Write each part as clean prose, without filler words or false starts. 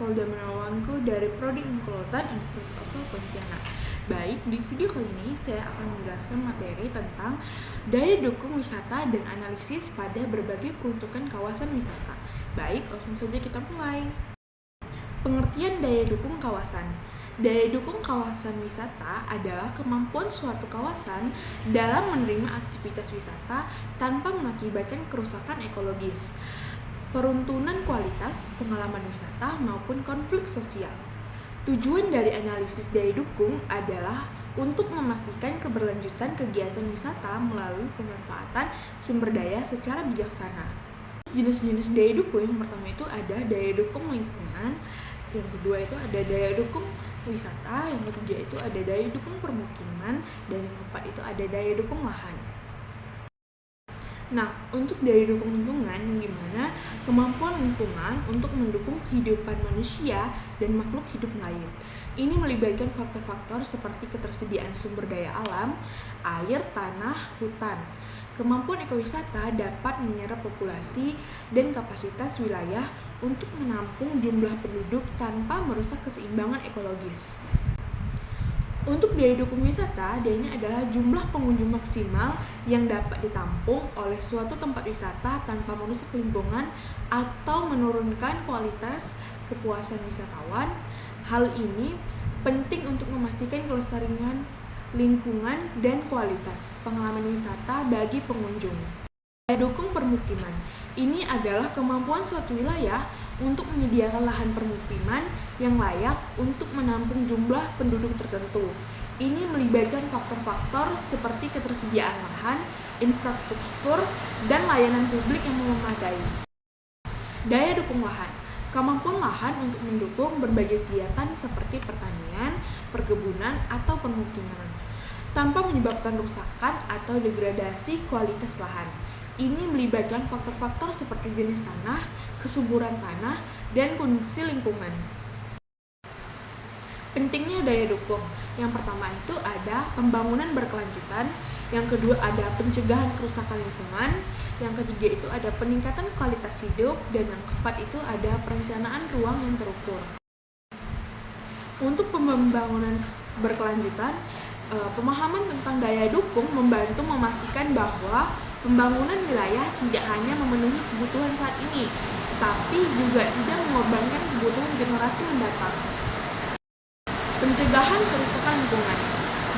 Volda Menawanku dari Prodi Ilmu Kelautan Universitas Pontianak. Baik, di video kali ini saya akan menjelaskan materi tentang daya dukung wisata dan analisis pada berbagai peruntukan kawasan wisata. Baik, langsung saja kita mulai. Pengertian daya dukung kawasan. Daya dukung kawasan wisata adalah kemampuan suatu kawasan dalam menerima aktivitas wisata tanpa mengakibatkan kerusakan ekologis, peruntuhan kualitas pengalaman wisata, maupun konflik sosial. Tujuan dari analisis daya dukung adalah untuk memastikan keberlanjutan kegiatan wisata melalui pemanfaatan sumber daya secara bijaksana. Jenis-jenis daya dukung yang pertama itu ada daya dukung lingkungan, yang kedua itu ada daya dukung wisata, yang ketiga itu ada daya dukung permukiman, dan yang keempat itu ada daya dukung lahan. Nah, untuk daya dukung lingkungan, gimana kemampuan lingkungan untuk mendukung kehidupan manusia dan makhluk hidup lain. Ini melibatkan faktor-faktor seperti ketersediaan sumber daya alam, air, tanah, hutan. Kemampuan ekowisata dapat menyerap populasi dan kapasitas wilayah untuk menampung jumlah penduduk tanpa merusak keseimbangan ekologis. Untuk daya dukung wisata, ini adalah jumlah pengunjung maksimal yang dapat ditampung oleh suatu tempat wisata tanpa merusak lingkungan atau menurunkan kualitas kepuasan wisatawan. Hal ini penting untuk memastikan kelestarian lingkungan dan kualitas pengalaman wisata bagi pengunjung. Daya dukung permukiman. Ini adalah kemampuan suatu wilayah untuk menyediakan lahan permukiman yang layak untuk menampung jumlah penduduk tertentu. Ini melibatkan faktor-faktor seperti ketersediaan lahan, infrastruktur, dan layanan publik yang memadai. Daya dukung lahan. Kemampuan lahan untuk mendukung berbagai kegiatan seperti pertanian, perkebunan, atau permukiman, tanpa menyebabkan rusakan atau degradasi kualitas lahan. Ini melibatkan faktor-faktor seperti jenis tanah, kesuburan tanah, dan kondisi lingkungan. Pentingnya daya dukung. Yang pertama itu ada pembangunan berkelanjutan, yang kedua ada pencegahan kerusakan lingkungan, yang ketiga itu ada peningkatan kualitas hidup, dan yang keempat itu ada perencanaan ruang yang terukur. Untuk pembangunan berkelanjutan, pemahaman tentang daya dukung membantu memastikan bahwa pembangunan wilayah tidak hanya memenuhi kebutuhan saat ini, tetapi juga tidak mengorbankan kebutuhan generasi mendatang. Pencegahan kerusakan lingkungan.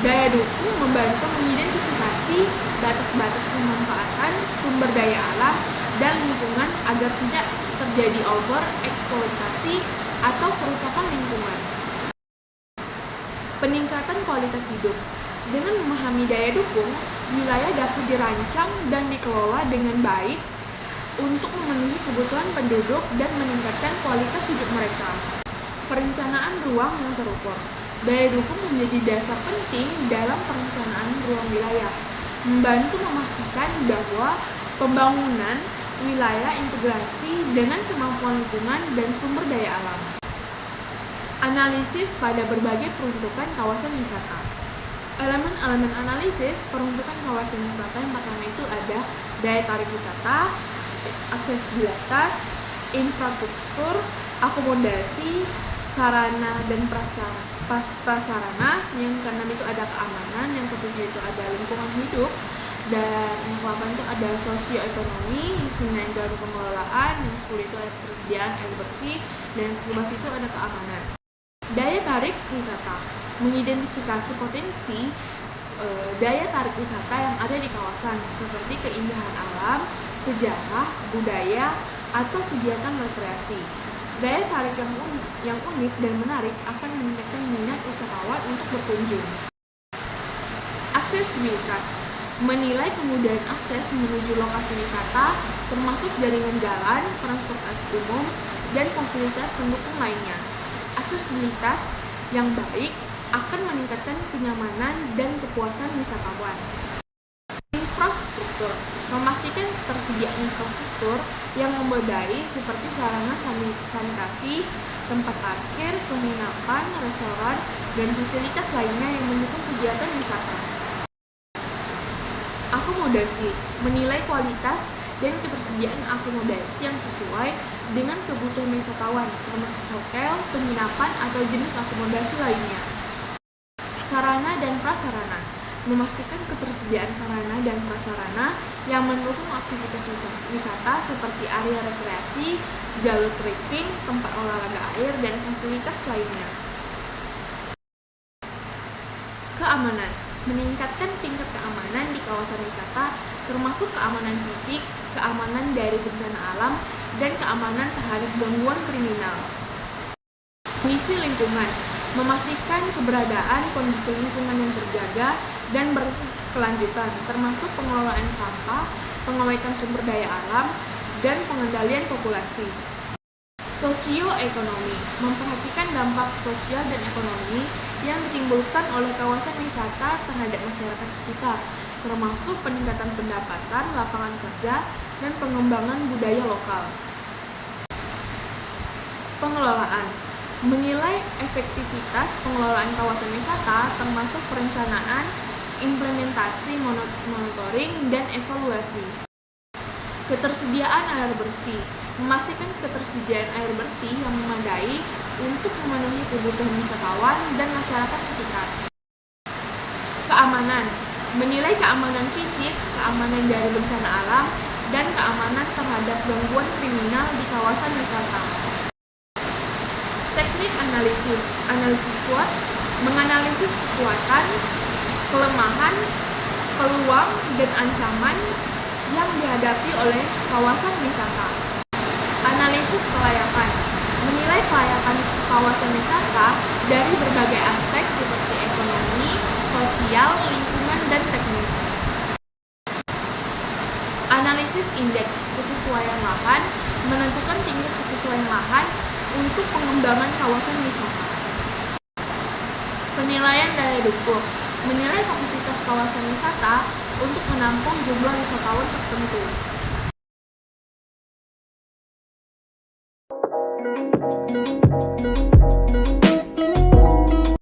Daya dukung membantu mengidentifikasi batas-batas pemanfaatan sumber daya alam dan lingkungan agar tidak terjadi overeksploitasi atau kerusakan lingkungan. Peningkatan kualitas hidup. Dengan memahami daya dukung, wilayah dapat dirancang dan dikelola dengan baik untuk memenuhi kebutuhan penduduk dan meningkatkan kualitas hidup mereka. Perencanaan ruang yang terukur. Daya dukung menjadi dasar penting dalam perencanaan ruang wilayah, membantu memastikan bahwa pembangunan wilayah integrasi dengan kemampuan lingkungan dan sumber daya alam. Analisis pada berbagai peruntukan kawasan wisata. Elemen-elemen analisis peruntukan kawasan wisata yang pertama itu ada daya tarik wisata, aksesibilitas, infrastruktur, akomodasi, sarana dan prasarana. Yang keenam itu ada keamanan, yang ketujuh itu ada lingkungan hidup, dan yang ke-8 itu ada sosioekonomi, yang ke-9 itu ada pengelolaan, yang ke-10 itu ada ketersediaan air bersih, dan yang ke-11 itu ada keamanan. Daya tarik wisata mengidentifikasi potensi daya tarik wisata yang ada di kawasan seperti keindahan alam, sejarah, budaya, atau kegiatan rekreasi. Daya tarik yang unik dan menarik akan meningkatkan minat wisatawan untuk berkunjung. Aksesibilitas menilai kemudahan akses menuju lokasi wisata, termasuk jaringan jalan, transportasi umum, dan fasilitas pendukung lainnya. Aksesibilitas yang baik akan meningkatkan kenyamanan dan kepuasan wisatawan. Infrastruktur memastikan ketersediaan infrastruktur yang memadai seperti sarana sanitasi, tempat parkir, penginapan, restoran, dan fasilitas lainnya yang mendukung kegiatan wisata. Akomodasi menilai kualitas dan ketersediaan akomodasi yang sesuai dengan kebutuhan wisatawan, termasuk hotel, penginapan, atau jenis akomodasi lainnya. Sarana dan prasarana memastikan ketersediaan sarana dan prasarana yang mendukung aktivitas wisata seperti area rekreasi, jalur trekking, tempat olahraga air, dan fasilitas lainnya. Keamanan meningkatkan tingkat keamanan di kawasan wisata, termasuk keamanan fisik, keamanan dari bencana alam, dan keamanan terhadap gangguan kriminal. Kondisi lingkungan memastikan keberadaan kondisi lingkungan yang terjaga dan berkelanjutan, termasuk pengelolaan sampah, pengawetan sumber daya alam, dan pengendalian populasi. Sosioekonomi memperhatikan dampak sosial dan ekonomi yang ditimbulkan oleh kawasan wisata terhadap masyarakat sekitar, termasuk peningkatan pendapatan, lapangan kerja, dan pengembangan budaya lokal. Pengelolaan menilai efektivitas pengelolaan kawasan wisata, termasuk perencanaan, implementasi, monitoring, dan evaluasi. Ketersediaan air bersih memastikan ketersediaan air bersih yang memadai untuk memenuhi kebutuhan wisatawan dan masyarakat sekitar. Keamanan menilai keamanan fisik, keamanan dari bencana alam, dan keamanan terhadap gangguan kriminal di kawasan wisata. Teknik analisis SWOT menganalisis kekuatan, kelemahan, peluang, dan ancaman yang dihadapi oleh kawasan wisata. Analisis kelayakan menilai kelayakan kawasan wisata dari berbagai aspek seperti ekonomi, sosial, lingkungan, dan teknis. Analisis indeks kesesuaian lahan menentukan tingkat kesesuaian lahan untuk pengembangan kawasan wisata. Penilaian daya dukung menilai kapasitas kawasan wisata untuk menampung jumlah wisatawan tertentu.